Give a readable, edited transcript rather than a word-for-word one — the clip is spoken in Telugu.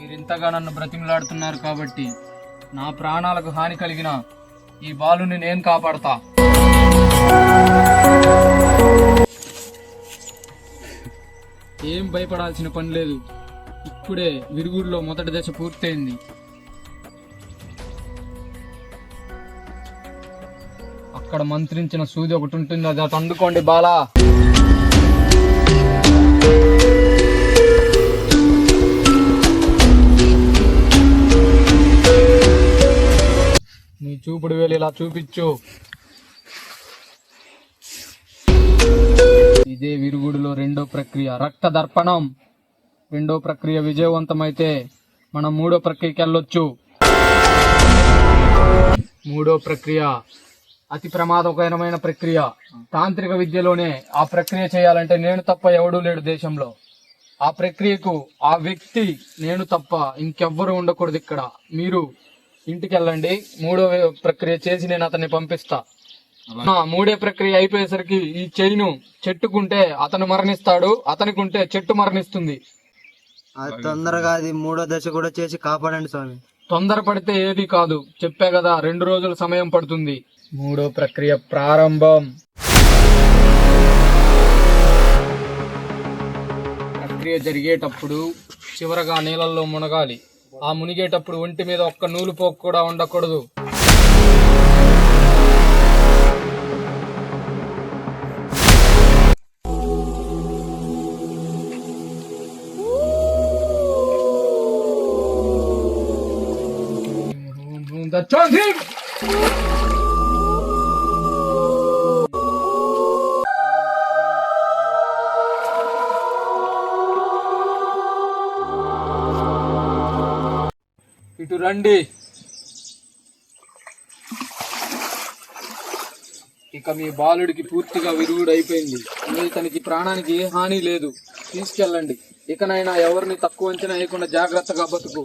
మీరింతగా నన్ను బ్రతిమలాడుతున్నారు కాబట్టి నా ప్రాణాలకు హాని కలిగిన ఈ బాలుని నేను కాపాడతా. ఏం భయపడాల్సిన పని లేదు. ఇప్పుడే విరుగుడులో మొదటి దశ పూర్తయింది. అక్కడ మంత్రించిన సూది ఒకటి ఉంటుంది, అది అటు అందుకోండి బాలా. నీ చూపుడు వేలు ఇలా చూపించు. ఇదే విరుగుడులో రెండో ప్రక్రియ, రక్త దర్పణం. రెండో ప్రక్రియ విజయవంతమైతే మనం మూడో ప్రక్రియకి వెళ్ళొచ్చు. మూడో ప్రక్రియ అతి ప్రమాదకరమైన ప్రక్రియ. తాంత్రిక విద్యలోనే ఆ ప్రక్రియ చేయాలంటే నేను తప్ప ఎవడూ లేడు దేశంలో. ఆ ప్రక్రియకు ఆ వ్యక్తి నేను తప్ప ఇంకెవ్వరూ ఉండకూడదు ఇక్కడ. మీరు ఇంటికి వెళ్ళండి, మూడో ప్రక్రియ చేసి నేను అతన్ని పంపిస్తా. మూడే ప్రక్రియ అయిపోయేసరికి ఈ చైను చెట్టుకుంటే అతను మరణిస్తాడు, అతనికుంటే చెట్టు మరణిస్తుంది. తొందరగా అది మూడో దశ కూడా చేసి కాపాడండి స్వామి. తొందరపడితే ఏది కాదు, చెప్పా కదా 2 రోజుల సమయం పడుతుంది. మూడో ప్రక్రియ ప్రారంభం. ప్రక్రియ జరిగేటప్పుడు చివరగా నీళ్ళల్లో మునగాలి. ఆ మునిగేటప్పుడు ఒంటి మీద ఒక్క నూలు పోకు కూడా ఉండకూడదు. ఇటు రండి. ఇక మీ బాలుడికి పూర్తిగా విరుగుడు అయిపోయింది. ఇతనికి ప్రాణానికి ఏ హాని లేదు. తీసుకెళ్ళండి. ఇకనైనా ఎవరిని తక్కువ అంచనా వేయకుండా జాగ్రత్తగా బతుకు.